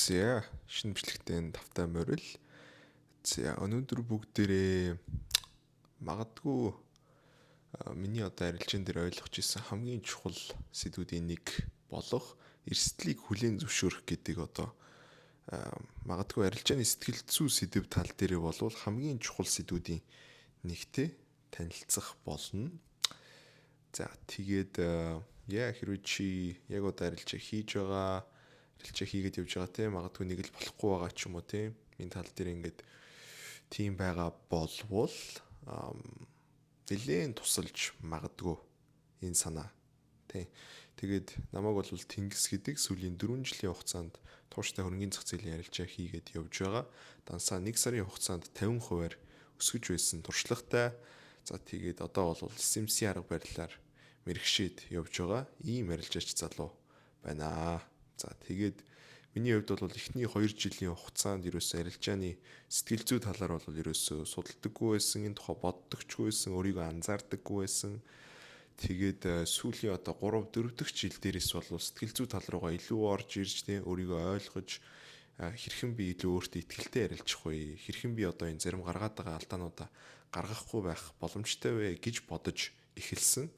За шинэ бичлэгтээ тавтай морил. За өнөөдөр бүгдээрээ магадгүй миний одоо арилжаан дээр ойлгож ирсэн хамгийн чухал сэдвүүдийн нэг болох эрсдлийг хүлээн зөвшөөрөх гэдэг одоо магадгүй арилжааны сэтгэл зүй сэдв тал дээр болвол хамгийн чухал сэдвүүдийн нэгтэй танилцах болно. За тэгээд хэрвээ чи яг одоо арилжаа хийж байгаа арилжаа хийгээд явж байгаа тийм магадгүй нэг л болохгүй байгаа ч юм уу тийм энэ тал дээр ингээд тийм байгаа болвол нэлээд тусалж магадгүй энэ санаа тий. Тэгээд намайг бол Тэнгис гэдэг сүүлийн 4 жилийн хугацаанд тууштай хөрөнгөний зах зээлийн арилжаа хийгээд явж байгаа. Дансаа 1 сарын хугацаанд 50% өсгөж байсан туршлагатай. За тэгээд одоо бол SMC арга барилаар мэрэгшээд явж байгаа ийм арилжаач залуу байна. За тэгээд миний хувьд бол эхний 2 жилийн хугацаанд ерөөсөө арилжааны сэтгэл зүй талаар бол ерөөсөө судалдаггүй байсан, энэ тухай боддогчгүй байсан, өөрийгөө анзаардаггүй байсан. Тэгээд сүүлийн одоо 3-4 дахь жил дээрээс бол сэтгэл зүй тал руугаа илүү орж ирж тэ өөрийгөө ойлгож хэрхэн би илүү өөртөө итгэлтэй арилжах вэ? Хэрхэн би одоо энэ зарим гаргаад байгаа алдаануудаа гаргахгүй байх боломжтой вэ гэж бодож эхэлсэн.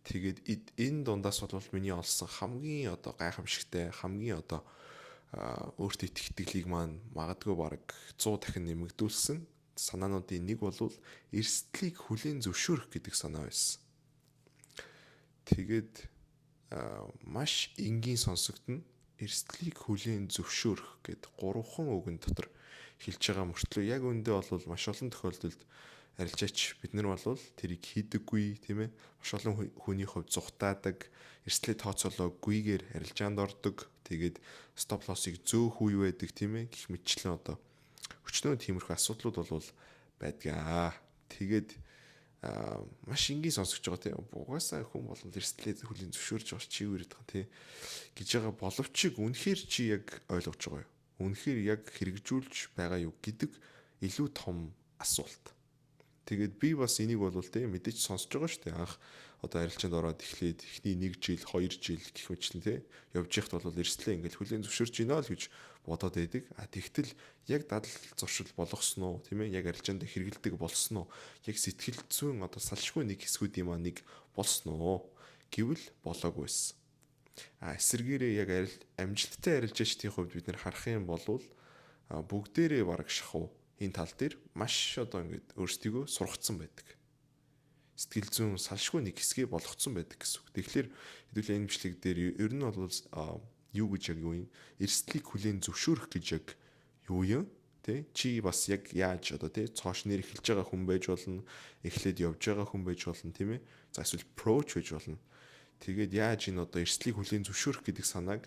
Тэгээд энэ дундаас бол миний олсон хамгийн одоо гайхамшигтай хамгийн одоо өөртөө итгэлийг маань магадгүй бараг 100 дахин нэмэгдүүлсэн санаануудын нэг бол эрсдлийг хүлээн зөвшөөрөх гэдэг санаа байсан. Тэгээд маш энгийн сонсогдно. Эрсдлийг хүлээн зөвшөөрөх гэд 3 үгэн дотор хэлж байгаа мөртлөө яг үндэ бол маш олон тохиолдолд арилжаач бид нар бол тэрийг хийдэггүй тийм ээ маш олон хүний хувьд зүхтаадаг эрсдлээ тооцоолоогүйгээр арилжаанд ордог тэгээд стоп лоссыг зөөх үе байдаг тийм ээ гэх мэтчлэн одоо өчнөө тиймэрхүү асуудлууд бол байдгаа. Тэгээд маш энгийн сонсогч байгаа тийм угаасаа хүн бол эрсдлээ хүлээн зөвшөөрж байгаа чи юу яриад байгаа тийм гэж байгаа боловч үнэхээр чи яг ойлгож байгаа юу? Үнэхээр яг хэрэгжүүлж байгаа юу гэдэг илүү том асуулт. Тэгээд би бас энийг бол тийм мэдээж сонсож байгаа шүү дээ. Анх одоо арилжаанд ороод эхлээд эхний 1 жил, 2 жил гэх мэтлэн тийм явж яхад бол эрсдлээ ингээл хүлээн зөвшөөрч гинэ л гэж бодоод байдаг. Тэгтэл яг дадал зуршил болгосон уу, тийм ээ? Яг арилжаанд хэрэгэлдэг болсон уу? Яг сэтгэл зүйн одоо салшгүй нэг хэсгүүдийн маань нэг болсон уу? Гэвэл болоогүй байсан. Эсвэргээрээ яг амжилттай арилжаачдын хувьд бид нар харах юм бол бүгдээрээ бараг шахуу энэ тал дээр маш одоо ингээд өөрсдийгөө сургацсан байдаг. Сэтгэл зүйн салшгүй нэг хэсгээ болгоцсон байдаг гэсэн үг. Тэгэхээр хэдүүлээ энэ бичлэг дээр ер нь бол юу гэж яг юу юм? Эрсдлийг хүлээн зөвшөөрөх гэж яг юу юм? Тэ? Чи бас яг яаж одоо тэ цоош нэр эхэлж байгаа хүн байж болно, эхлээд явж байгаа хүн байж болно, тийм ээ? За эсвэл approach байж болно. Тэгээд яаж энэ одоо эрсдлийг хүлээн зөвшөөрөх гэдэг санааг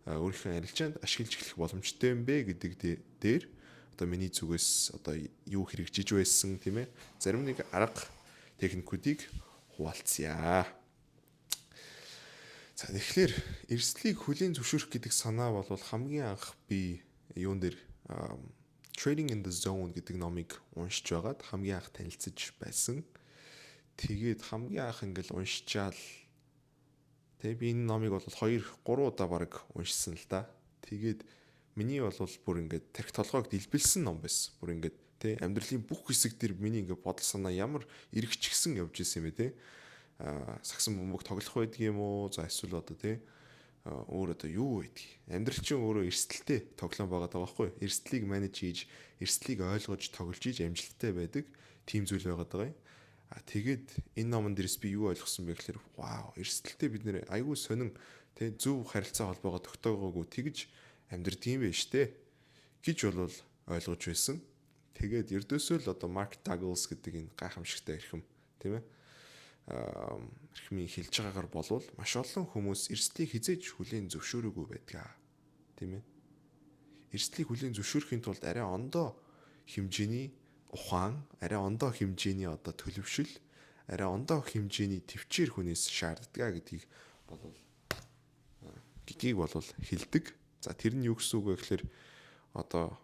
өөрийнхөө арилжаанд ашиглаж эхлэх боломжтой юм бэ гэдэг дээр одоо миний зүгээс одоо юу хэрэгжиж байсан тийм ээ зарим нэг арга техникүүдийг хуваалцъя. За тэгэхээр эрсдлийг хүлээн зөвшөөрөх гэдэг санаа бол хамгийн анх би юун дээр Trading in the Zone гэдэг номыг уншиж байгаад хамгийн анх танилцж байсан. Тэгээд хамгийн анх ингээл уншичаал тэг би энэ номыг бол 2-3 удаа баг уншсан л да. Тэгээд миний бол бүр ингээд тарих толгойг дэлбэлсэн ном байсан. Бүр ингээд тий амьдралын бүх хэсэг дээр миний ингээд бодол санаа ямар эргэжчихсэн явж исэн юм бэ тий. Сагсан бөмбөг тоглох байдаг юм уу? За эсвэл одоо тий өөр одоо юу байдаг? Амьдрал чинь өөрөө эрсдэлтэй тоглоом байгаа даа байхгүй юу? Эрсдлийг менеж хийж, эрсдлийг ойлгож тоглож хийж амжилттай байдаг тийм зүйл байгаа даа. Тэгээд энэ номон дээрс би юу ойлгосон бэ гэхээр вау, эрсдэлтэй бид нэр айгүй сонин тий зөв харилцаа холбоогоо тогтоогоогүй тэгж амьдрдаг юм байна штэ гэж бол ойлгож байсан. Тэгээд ердөөсөө л одоо Mark Douglas гэдэг энэ гайхамшигтай эрхэм тийм ээ эрхмийн хэлж байгаагаар болвол маш олон хүмүүс эрсдлийг хизээж хүлээн зөвшөөрөөгүй байдаг тийм ээ. Эрсдлийг хүлээн зөвшөөрөхийн тулд арай ондоо хэмжээний ухаан, арай ондоо хэмжээний одоо төлөвшил, арай ондоо хэмжээний төвчээр хүнээс шаарддаг гэдгийг бол хэлдэг. За тэр нь юу гэсэн үг вэ гэхээр одоо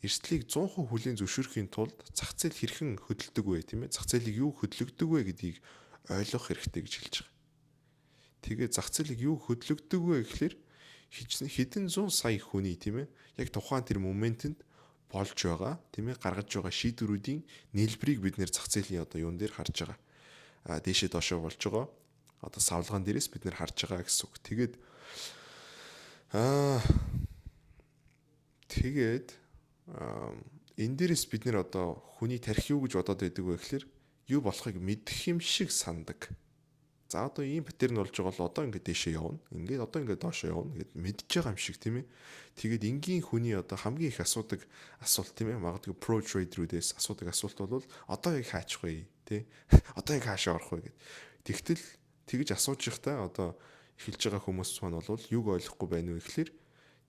эрсдлийг 100% хүлээн зөвшөөрөхийн тулд зах зээл хэрхэн хөдөлдөг вэ тийм ээ? Зах зээлийг юу хөдлөгдөг вэ гэдгийг ойлгох хэрэгтэй гэж хэлж байгаа. Тэгээд зах зээлийг юу хөдлөгдөг вэ гэхээр хэдэн зуун сая хүний тийм ээ яг тухайн тэр моментэнд болж байгаа тийм ээ гаргаж байгаа шийдвэрүүдийн нийлбэрийг бид нэр зах зээлийн одоо юун дээр харж байгаа. Дээшээ доошоо болж байгаа одоо савлгаан дээрээс бид нэр харж байгаа гэсэн үг. Тэгээд энэ дээрээс бид нэр одоо хүний тарих юу гэж бодоод байдаг вэ гэхээр юу болохыг мэдэх юм шиг сандаг. За одоо ийм паттерн болж байгаа бол одоо ингээд дээшээ явна. Ингээд одоо ингээд доошоо явна гэд мэдж байгаа юм шиг тийм ээ. Тэгээд энгийн хүний одоо хамгийн их асуудаг асуулт тийм ээ. Магадгүй про трейдерүүдээс асуудаг асуулт бол одоо яг хаачих вэ тий? Одоо яг хаашаа орох вэ гэд. Тэгтэл тэгж асууж байхдаа одоо эхэлж байгаа хүмүүс маань бол юг ойлгохгүй байна вэ гэхээр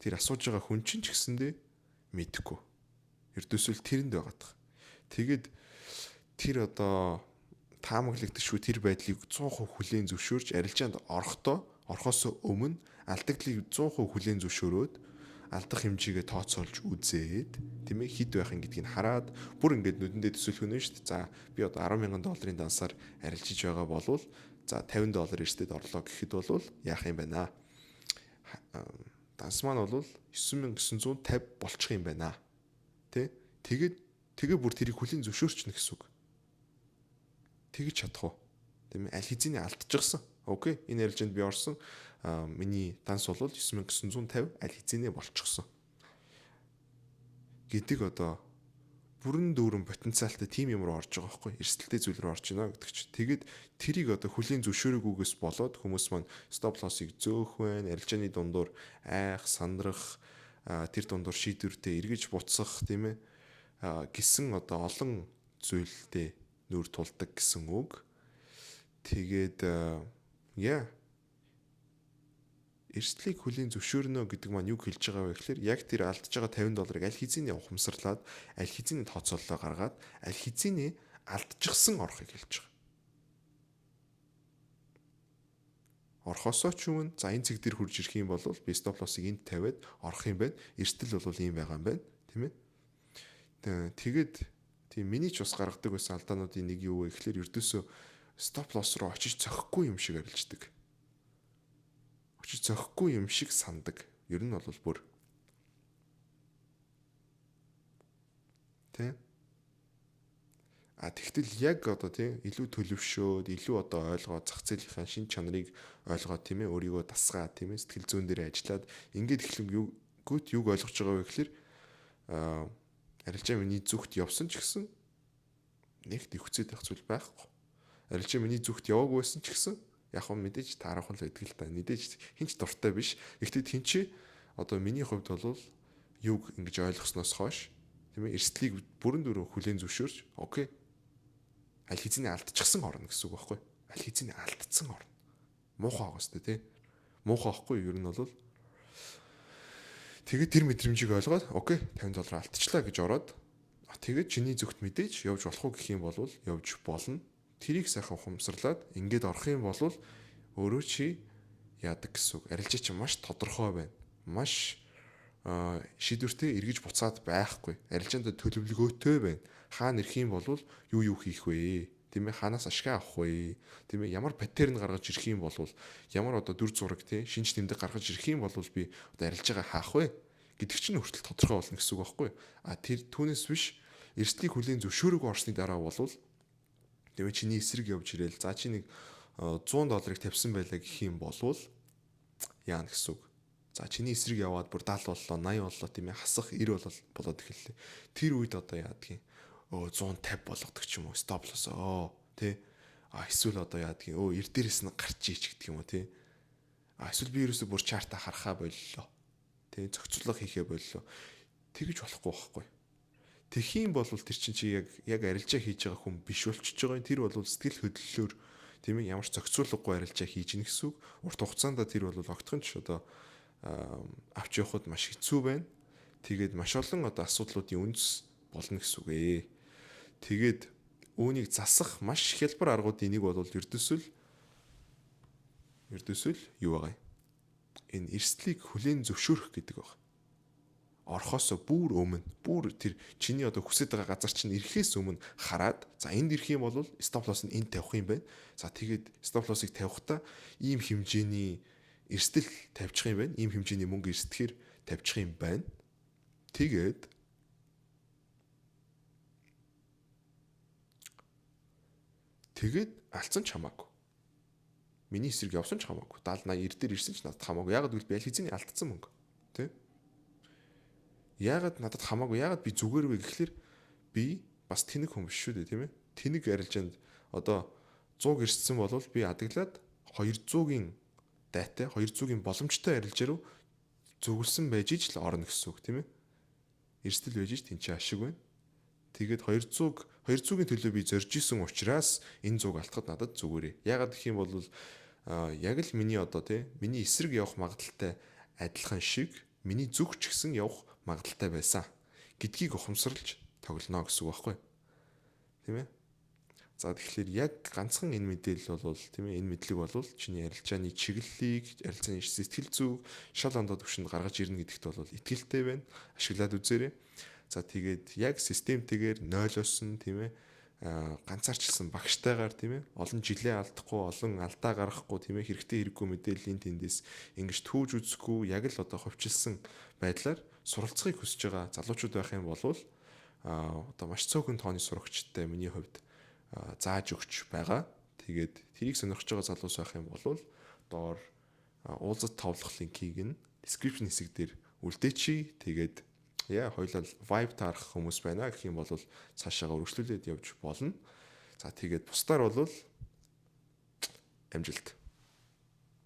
тэр асууж байгаа хүн чинь ч гэсэндээ мэдэхгүй. Ердөөсөө тэрэнд байгаад байгаа. Тэгээд тэр одоо таамаглагдчихгүй тэр байдлыг 100% хүлээн зөвшөөрч арилжаанд орохоос өмнө алдагдлыг 100% хүлээн зөвшөөрөөд алдах хэмжээгээ тооцоолж үзээд тийм ээ хэд байх юм гэдгийг хараад бүр ингээд нүдэндээ төсөөлөх нь шүү дээ. За би одоо $10,000 дансаар арилжиж байгаа болвол за $50 эрсдэд орлоо гэхэд бол яах юм байна. Данс маань бол 9,950 болчих юм байна. Тэ? Тэгээ бүр тэрийг хүлээн зөвшөөрчнө гэсэн үг. Тэгж чадах уу? Тийм ээ аль хэзээ алдчихсан. Окей. Энэ арилжаанд би орсон. Миний данс бол 9,950 аль хэзээ болчихсон. Гэдэг одоо бүрэн дүүрэн потенциалтай тим юм руу орж байгаа байхгүй эрсдэлтэй зүйл рүү орж байна гэдэг чинь. Тэгээд тэрийг одоо хүлээн зөвшөөрөхгүйгээс болоод хүмүүс маань стоп лоссыг зөөх байна, арилжааны дундуур айх, сандрах, тэр дундуур шийдвэртэй эргэж буцах тийм ээ гэсэн одоо олон зүйлтэй нүр тулдаг гэсэн үг. Тэгээд эрсдлийг хүлээн зөвшөөрнө гэдэг маань юу хэлж байгаа вэ гэхээр яг тэр алдж байгаа $50 аль хэзээ ухамсарлаад аль хэзээ тооцооллоо гаргаад аль хэзээ алдчихсан орохыг хэлж байгаа. Орхосоо ч юм за энэ цэг дээр хурж ирэх юм бол би стоп лоссыг энд тавиад орох юм байна. Эрсдэл бол ийм байгаа юм байна, тийм ээ. Тэгээд тийм миний ч бас гаргадаг байсан алдаануудын нэг юу вэ гэхээр ердөөсөө стоп лосс руу очиж цохихгүй юм шиг арилждаг. Очиж цохихгүй юм шиг сандаг. Ер нь бол бүр тэ. Тэгтэл яг одоо тийм илүү төлөвшөөд, илүү одоо ойлгоод зах зээлийнхаа шин чанарыг ойлгоод тийм ээ өөрийгөө дасгаад тийм ээ сэтгэл зүйн дээр ажиллаад ингээд эхлэв юг ойлгож байгаа вэ гэхээр арилжаа миний зүгт явсан ч гэсэн нэг төвхцээд байх зүйл байхгүй. Арилжаа миний зүгт яваагүй байсан ч гэсэн яг нь мэдээж таарах л байдаг л та. Мэдээж хинч дуртай биш. Гэхдээ тэнцээ одоо миний хувьд бол юг ингэж ойлгосноос хойш тийм ээ эрсдлийг бүрэн дүүрэн хүлээн зөвшөөрч окей. Аль хэзээ алдчихсан орно гэсэн үг байхгүй. Аль хэзээ алдсан орно. Муухай байгаа сте тий. Муухай байхгүй ер нь бол тэгээд тэр мэдрэмжийг ойлгоод окей $50 алдчихлаа гэж ороод тэгээд чиний зүгт мэдээж явж болох уу гэх юм бол явж болно. Тэрийг сайхан ухамсарлаад ингээд орох юм бол өөрөө чи яадаг гэсэн үг. Арилжаа чи маш тодорхой байна. Маш шийдвэртэй эргэж буцаад байхгүй. Арилжаанд төлөвлөгөөтэй байна. Хаана ирэх юм бол юу хийх вэ? Тийм ээ ханаас ашиг авах вэ? Тийм ээ ямар паттерн гаргаж ирэх юм бол ямар одоо дүр зураг тий шинж тэмдэг гаргаж ирэх юм бол би одоо арилжаагаа хаах вэ гэдэг чинь хүртэл тодорхой болно гэсэн үг байхгүй. Тэр түүнээс биш эрсдлийг хүлээн зөвшөөрөөгүй орсны дараа бол тийм ээ чиний эсрэг явж ирээл за чи нэг $100 тавьсан байлаа гэх юм бол яана гэсэн үг. За чиний эсрэг яваад бүр 70 боллоо 80 боллоо тийм ээ хасах 90 болоод эхэллээ. Тэр үед одоо яадгийг 150 болгодог ч юм уу стоп лосс тий эсвэл одоо яадгийг 90 дээрээс нь гарч ич гэдэг юм уу тий эсвэл би ерөөсөө бүр чарта харахаа боллоо тий зохицуулга хийхээ боллоо тэгэж болохгүй байхгүй. Тэхийн бол тэр чинь чи яг арилжаа хийж байгаа хүн биш болчихж байгаа. Тэр бол сэтгэл хөдлөлөөр тийм ээ ямар ч зохицуулгагүй арилжаа хийж ийн гэсэн үг. Урт хугацаанд тэр бол огтхон ч одоо авч явахд маш хэцүү байна. Тэгээд маш олон одоо асуудлуудын үндэс болно гэсэн үг ээ. Тэгээд үүнийг засах маш хялбар аргуудын нэг бол ердөөсөл юу байгаа юм? Энэ эрсдлийг хүлээн зөвшөөрөх гэдэг байна. Орхосоо бүр өмнө тэр чиний одоо хүсэж байгаа газар чинь ирэхээс өмнө хараад за энд ирэх юм бол стоп лосс нь энд тавих юм байна. За тэгээд стоп лоссыг тавихтаа ийм хэмжээний эрсдэл тавьчих юм байна. Ийм хэмжээний мөнгө эрсдэхээр тавьчих юм байна. Тэгээд алдсан ч хамаагүй. Миний эсрэг явсан ч хамаагүй. 70 80 90 дээр ирсэн ч надад хамаагүй. Ягаад гэвэл би аль хэзээ алдсан мөнгө. Тэ? Ягаад надад хамаагүй. Ягаад би зүгээр вэ гэхэлэр би бас тэнэг хүн биш шүү дээ, тийм ээ. Тэнэг арилжаанд одоо 100 гэрчсэн бол би адаглаад 200-ийн дайтай 200-ийн боломжтой арилжаа руу зөвлөсөн байж иж л орно гэсэн үг, тийм ээ. Эрсдэл байж иж тэнцээ ашиг байна. Тэгээд 200-ийн төлөө би зорж исэн учраас энэ 100 алтахад надад зүгээрээ. Ягаад гэх юм бол яг л миний одоо тий миний эсрэг явах магадaltaй адилхан шиг миний зүг ч гэсэн явах магадaltaй байсан гэдгийг ухамсарлаж тоглоно гэсэн үг байхгүй. Тийм ээ. За тэгэхээр яг ганцхан энэ мэдээлэл бол тийм ээ энэ мэдлэг бол чиний арилжааны чиглэлийг, арилжааны сэтгэл зүйг шал ондоо төвшөнд гаргаж ирнэ гэдэгт бол итгэлтэй байна. Ашиглаад үзээрэй. За тэгээд яг системтэйгээр нойлоос нь тийм ээ ганцаарчилсан багштайгаар тийм ээ олон жилээ алдахгүй, олон алдаа гаргахгүй тийм ээ хэрэгтэй хэрэггүй мэдээллийн тэндээс ингэж түүж үзэхгүй яг л одоо ховчилсан байдлаар суралцахыг хүсэж байгаа залуучууд байх юм бол одоо маш цөөхөн тооны сурагчтай миний хувьд зааж өгч байгаа. Тэгээд тэрийг сонирхож байгаа залуус байх юм бол доор уулзалт товлох линкийг нь description хэсэг дээр үлдээчи. Тэгээд хоёулаа vibe таарах хүмүүс байна гэх юм бол цаашаагаа өргөжлүүлээд явж болно. За тэгээд бусдаар бол амжилт.